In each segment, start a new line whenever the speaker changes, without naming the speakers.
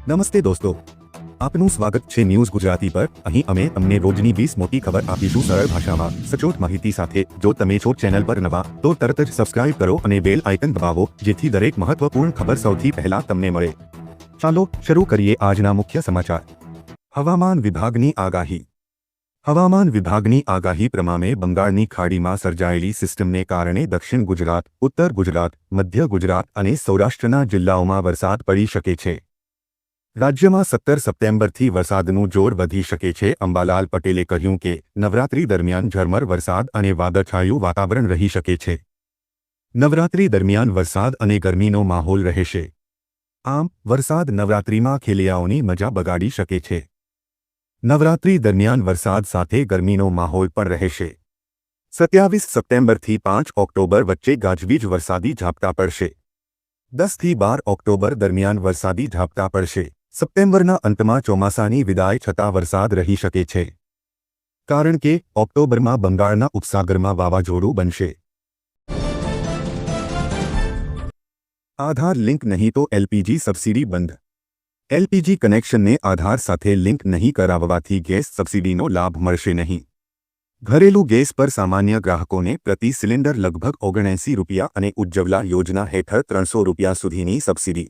નમસ્તે દોસ્તો, આપનું સ્વાગત છે ન્યૂઝ ગુજરાતી પર। અહીં અમે તમને રોજની 20 મોટી ખબર આપીશું સરળ ભાષામાં સચોટ માહિતી સાથે। જો તમે છો ચેનલ પર નવા તો તરત જ સબસ્ક્રાઇબ કરો અને બેલ આઇકન દબાવો જેથી દરેક મહત્વપૂર્ણ ખબર સૌથી પહેલા તમને મળે। ચાલો શરૂ કરીએ આજના મુખ્ય સમાચાર। હવામાન વિભાગની આગાહી। હવામાન વિભાગની આગાહી પ્રમાણે બંગાળની ખાડીમાં સર્જાયેલી સિસ્ટમને કારણે દક્ષિણ ગુજરાત, ઉત્તર ગુજરાત, મધ્ય ગુજરાત અને સૌરાષ્ટ્રના જિલ્લાઓમાં વરસાદ પડી શકે છે। રાજ્યમાં 17 સપ્ટેમ્બરથી વરસાદનું જોર વધી શકે છે। અંબાલાલ પટેલે કહ્યું કે નવરાત્રી દરમિયાન ઝરમર વરસાદ અને વાદળછાયું વાતાવરણ રહી શકે છે। નવરાત્રી દરમિયાન વરસાદ અને ગરમીનો માહોલ રહેશે। આમ વરસાદ નવરાત્રીમાં ખેલૈયાઓની મજા બગાડી શકે છે। નવરાત્રી દરમિયાન વરસાદ સાથે ગરમીનો માહોલ પણ રહેશે। 27 સપ્ટેમ્બરથી 5 ઓક્ટોબર વચ્ચે ગાજવીજ વરસાદી ઝાપટા પડશે। 10 થી 12 ઓક્ટોબર દરમિયાન વરસાદી ઝાપટા પડશે। સપ્ટેમ્બરના અંતમાં ચોમાસાની વિદાય છતાં વરસાદ રહી શકે છે, કારણ કે ઓક્ટોબરમાં બંગાળના ઉપસાગરમાં વાવાઝોડું બનશે। આધાર લિંક નહીં તો એલપીજી સબસિડી બંધ। એલપીજી કનેક્શનને આધાર સાથે લિંક નહીં કરાવવાથી ગેસ સબસિડીનો લાભ મળશે નહીં। ઘરેલું ગેસ પર સામાન્ય ગ્રાહકોને પ્રતિ સિલિન્ડર લગભગ 79 રૂપિયા અને ઉજ્જવલા યોજના હેઠળ 300 રૂપિયા સુધીની સબસિડી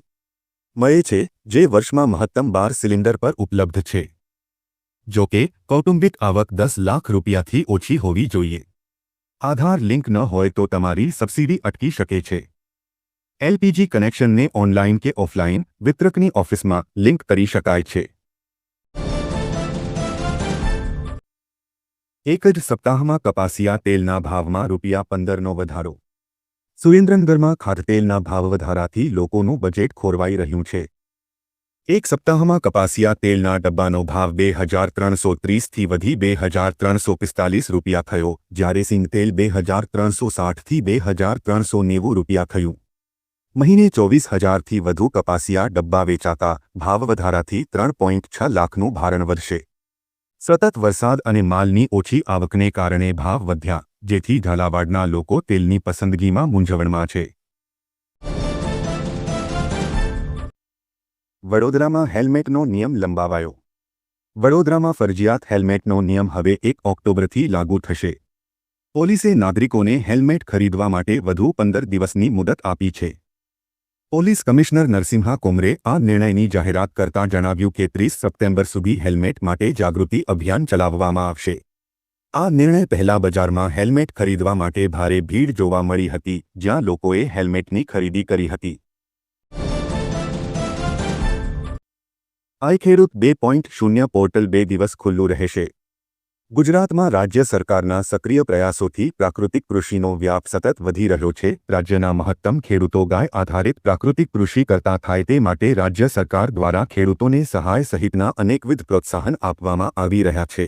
મળે છે, જે વર્ષમાં મહત્તમ 12 સિલિન્ડર પર ઉપલબ્ધ છે। જો કે કૌટુંબિક આવક 10 લાખ રૂપિયાથી ઓછી હોવી જોઈએ। આધાર લિંક ન હોય તો તમારી સબસિડી અટકી શકે છે। એલપીજી કનેક્શનને ઓનલાઈન કે ઓફલાઈન વિતરકની ઓફિસમાં લિંક કરી શકાય છે। એક જ સપ્તાહમાં કપાસિયા તેલના ભાવમાં ₹15નો વધારો। સુરેન્દ્રનગરમાં ખાદ્યતેલના ભાવ વધારાથી લોકોનું બજેટ ખોરવાઈ રહ્યું છે। એક સપ્તાહમાં કપાસિયા તેલના ડબ્બાનો ભાવ 2330થી વધી ₹2345 થયો, જ્યારે સિંગ તેલ 2360થી ₹2390 થયું। મહિને 24000થી વધુ કપાસિયા ડબ્બા વેચાતા ભાવ વધારાથી 3.6 લાખનું ભારણ વધશે। સતત વરસાદ અને માલની ઓછી આવકને કારણે ભાવ વધ્યા, જેથી ઝાલાવાડના લોકો તેલની પસંદગીમાં મૂંઝવણમાં છે। વડોદરામાં હેલ્મેટનો નિયમ લંબાવાયો। વડોદરામાં ફરજિયાત હેલ્મેટનો નિયમ હવે 1 ઓક્ટોબરથી લાગુ થશે। પોલીસે નાગરિકોને હેલ્મેટ ખરીદવા માટે વધુ 15 દિવસની મુદત આપી છે। પોલીસ કમિશનર નરસિંહા કોમરે આ નિર્ણયની જાહેરાત કરતા જણાવ્યું કે 30 સપ્ટેમ્બર સુધી હેલ્મેટ માટે જાગૃતિ અભિયાન ચલાવવામાં આવશે। આ નિર્ણય પહેલા બજારમાં હેલ્મેટ ખરીદવા માટે ભારે ભીડ જોવા મળી હતી, જ્યાં લોકોએ હેલ્મેટની ખરીદી કરી હતી। આઈ ખેડૂત 2.0 પોર્ટલ 2 દિવસ ખુલ્લું રહેશે। ગુજરાતમાં રાજ્ય સરકારના સક્રિય પ્રયાસોથી પ્રાકૃતિક કૃષિનો વ્યાપ સતત વધી રહ્યો છે। રાજ્યના મહત્તમ ખેડૂતો ગાય આધારિત પ્રાકૃતિક કૃષિ કરતા થાય તે માટે રાજ્ય સરકાર દ્વારા ખેડૂતોને સહાય સહિતના અનેકવિધ પ્રોત્સાહન આપવામાં આવી રહ્યા છે,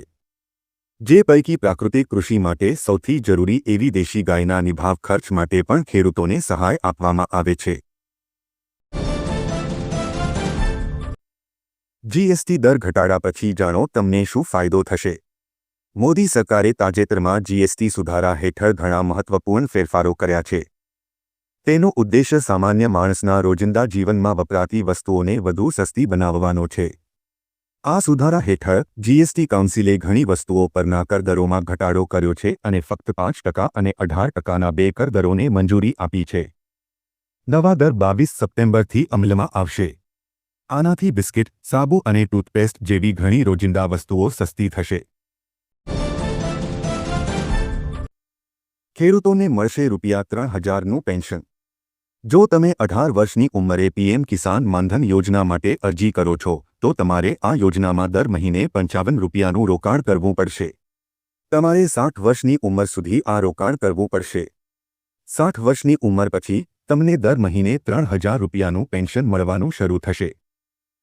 જે પૈકી પ્રાકૃતિક કૃષિ માટે સૌથી જરૂરી એવી દેશી ગાયના નિભાવ ખર્ચ માટે પણ ખેડૂતોને સહાય આપવામાં આવે છે। જીએસટી દર ઘટાડા પછી જાણો તમને શું ફાયદો થશે। મોદી સરકારે તાજેતરમાં જીએસટી સુધારા હેઠળ ઘણા મહત્વપૂર્ણ ફેરફારો કર્યા છે। તેનો ઉદ્દેશ્ય સામાન્ય માણસના રોજિંદા જીવનમાં વપરાતી વસ્તુઓને વધુ સસ્તી બનાવવાનો છે। આ સુધારા હેઠળ જીએસટી કાઉન્સિલે ઘણી વસ્તુઓ પરના કરદરોમાં ઘટાડો કર્યો છે અને ફક્ત 5% અને 18%ના 2 કરદરોને મંજૂરી આપી છે। નવા દર 22 સપ્ટેમ્બરથી અમલમાં આવશે। આનાથી બિસ્કિટ, સાબુ અને ટૂથપેસ્ટ જેવી ઘણી રોજિંદા વસ્તુઓ સસ્તી થશે। ખેડૂતોને મળશે ₹3000નું પેન્શન। જો તમે 18 વર્ષની ઉંમરે પીએમ કિસાન માનધન યોજના માટે અરજી કરો છો, તો તમારે આ યોજનામાં દર મહિને ₹55નું રોકાણ કરવું પડશે। તમારે 60 વર્ષની ઉંમર સુધી આ રોકાણ કરવું પડશે। 60 વર્ષની ઉંમર પછી તમને દર મહિને ₹3000નું પેન્શન મળવાનું શરૂ થશે।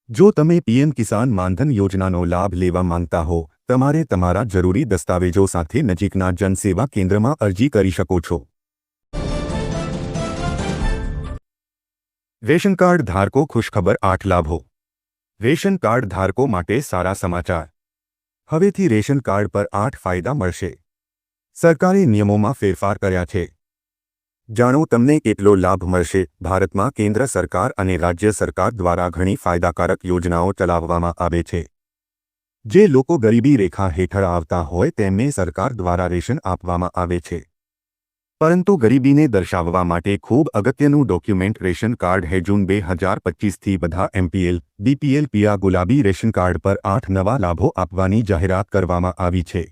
જો તમે પીએમ કિસાન માનધન યોજનાનો લાભ લેવા માંગતા હો, તમારે તમારા જરૂરી દસ્તાવેજો સાથે નજીકના જનસેવા કેન્દ્રમાં અરજી કરી શકો છો। રેશન કાર્ડ ધારકો ખુશખબર 8 લાભો। રેશન કાર્ડ ધારકો માટે સારા સમાચાર। હવેથી રેશન કાર્ડ પર 8 ફાયદા મળશે। સરકારે નિયમોમાં ફેરફાર કર્યા છે। જાણો તમને કેટલો લાભ મળશે। ભારતમાં કેન્દ્ર સરકાર અને રાજ્ય સરકાર દ્વારા ઘણી ફાયદાકારક યોજનાઓ ચલાવવામાં આવે છે। જે લોકો ગરીબી રેખા હેઠળ આવતા હોય તેમને સરકાર દ્વારા રેશન આપવામાં આવે છે। પરંતુ ગરીબીને દર્શાવવા માટે ખૂબ અગત્યનું ડોક્યુમેન્ટ રેશન કાર્ડ है। જૂન 2025થી બધા MPL, BPL પીળા ગુલાબી રેશન કાર્ડ પર 8 નવા લાભો આપવાની જાહેરાત કરવામાં આવી છે।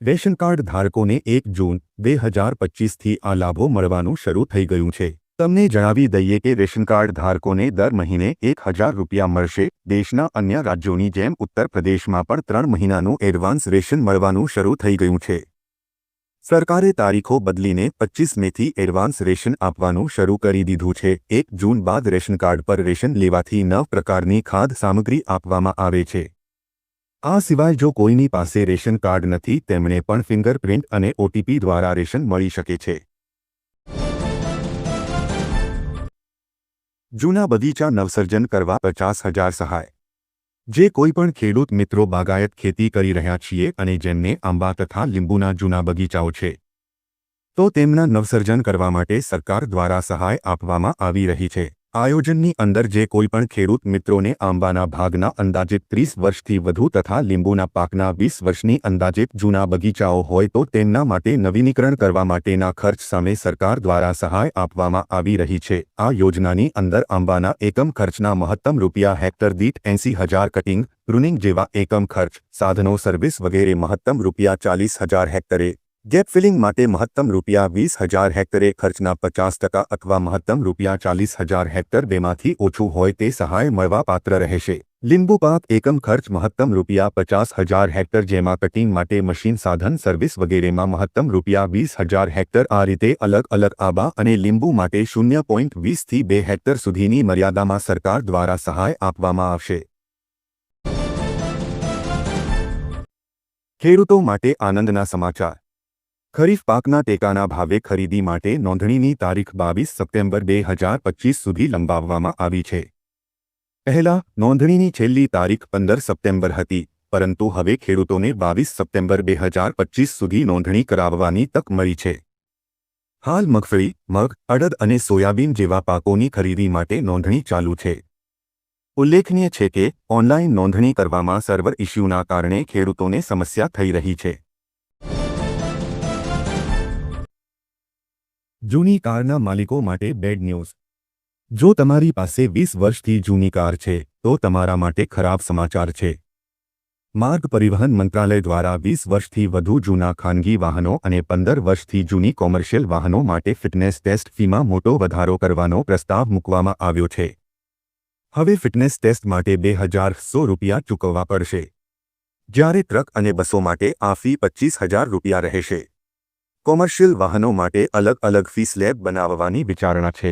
રેશન કાર્ડ ધારકોને 1 જૂન 2025થી આ લાભો મળવાનું શરૂ થઈ ગયું છે। તમને જણાવી દઈએ કે રેશન કાર્ડ ધારકોને દર મહિને 1000 રૂપિયા મળશે। દેશના અન્ય રાજ્યોની જેમ ઉત્તર પ્રદેશમાં પણ 3 મહિનાનું એડવાન્સ રેશન મળવાનું શરૂ થઈ ગયું છે। સરકારે તારીખો બદલીને 25 મેથી એડવાન્સ રેશન આપવાનું શરૂ કરી દીધું છે। 1 જૂન બાદ રેશન કાર્ડ પર રેશન લેવાથી 9 પ્રકારની ખાદ્ય સામગ્રી આપવામાં આવે છે। આ સિવાય જો કોઈની પાસે રેશન કાર્ડ નથી તેમણે પણ ફિંગરપ્રિન્ટ અને OTP દ્વારા રેશન મળી શકે છે। જૂના બગીચા નવસર્જન કરવા 50,000 સહાય। જે કોઈપણ ખેડૂત મિત્રો બાગાયત ખેતી કરી રહ્યા છીએ અને જેમને આંબા તથા લીંબુના જૂના બગીચાઓ છે તો તેમના નવસર્જન કરવા માટે સરકાર દ્વારા સહાય આપવામાં આવી રહી છે। આયોજનની અંદર જે કોઈપણ ખેડૂત મિત્રોને આંબાના ભાગના અંદાજિત 30 વર્ષથી વધુ તથા લીંબુના પાકના 20 વર્ષની અંદાજિત જૂના બગીચાઓ હોય તો તેમના માટે નવીનીકરણ કરવા માટેના ખર્ચ સામે સરકાર દ્વારા સહાય આપવામાં આવી રહી છે। આ યોજનાની અંદર આંબાના એકમ ખર્ચના મહત્તમ રૂપિયા હેક્ટર દીઠ 80,000, કટિંગ, પ્રુનિંગ જેવા એકમ ખર્ચ, સાધનો સર્વિસ વગેરે મહત્તમ રૂપિયા 40,000 હેક્ટરે, ગેપ ફિલિંગ માટે મહત્તમ રૂપિયા 20,000 હેક્ટરે ખર્ચના 50% અથવા મહત્તમ રૂપિયા 40,000 હેક્ટર બેમાંથી ઓછું હોય તે સહાય મળવા પાત્ર રહેશે। લીંબુ પાક એકમ ખર્ચ મહત્તમ રૂપિયા 50,000 હેક્ટર જેમાં કટિંગ માટે મશીન, સાધન, સર્વિસ વગેરેમાં મહત્તમ રૂપિયા 20,000 હેક્ટર। આ રીતે અલગ અલગ આંબા અને લીંબુ માટે 0.20થી 2 હેક્ટર સુધીની મર્યાદામાં સરકાર દ્વારા સહાય આપવામાં આવશે। ખેડૂતો માટે આનંદના સમાચાર। ખરીફ પાકના ટેકાના ભાવે ખરીદી માટે નોંધણીની તારીખ 22 સપ્ટેમ્બર 2025 સુધી લંબાવવામાં આવી છે। પહેલા નોંધણીની છેલ્લી તારીખ 15 સપ્ટેમ્બર હતી, પરંતુ હવે ખેડૂતોને 22 સપ્ટેમ્બર 2025 સુધી નોંધણી કરાવવાની તક મળી છે। હાલ મગફળી, મગ, અડદ અને સોયાબીન જેવા પાકોની ખરીદી માટે નોંધણી ચાલુ છે। ઉલ્લેખનીય છે કે ઓનલાઈન નોંધણી કરવામાં સર્વર ઇસ્યુના કારણે ખેડૂતોને સમસ્યા થઈ રહી છે। જૂની કારના માલિકો માટે બેડ ન્યૂઝ। જો તમારી પાસે 20 વર્ષથી જૂની કાર છે તો તમારા માટે ખરાબ સમાચાર છે। માર્ગ પરિવહન મંત્રાલય દ્વારા 20 વર્ષથી વધુ જૂના ખાનગી વાહનો અને 15 વર્ષથી જૂની કોમર્શિયલ વાહનો માટે ફિટનેસ ટેસ્ટ ફીમાં મોટો વધારો કરવાનો પ્રસ્તાવ મૂકવામાં આવ્યો છે। હવે ફિટનેસ ટેસ્ટ માટે 2,100 રૂપિયા ચૂકવવા પડશે, જ્યારે ટ્રક અને બસો માટે આ ફી 25,000 રૂપિયા રહેશે। કોમર્શિયલ વાહનો માટે અલગ અલગ ફી સ્લેબ બનાવવાની વિચારણા છે।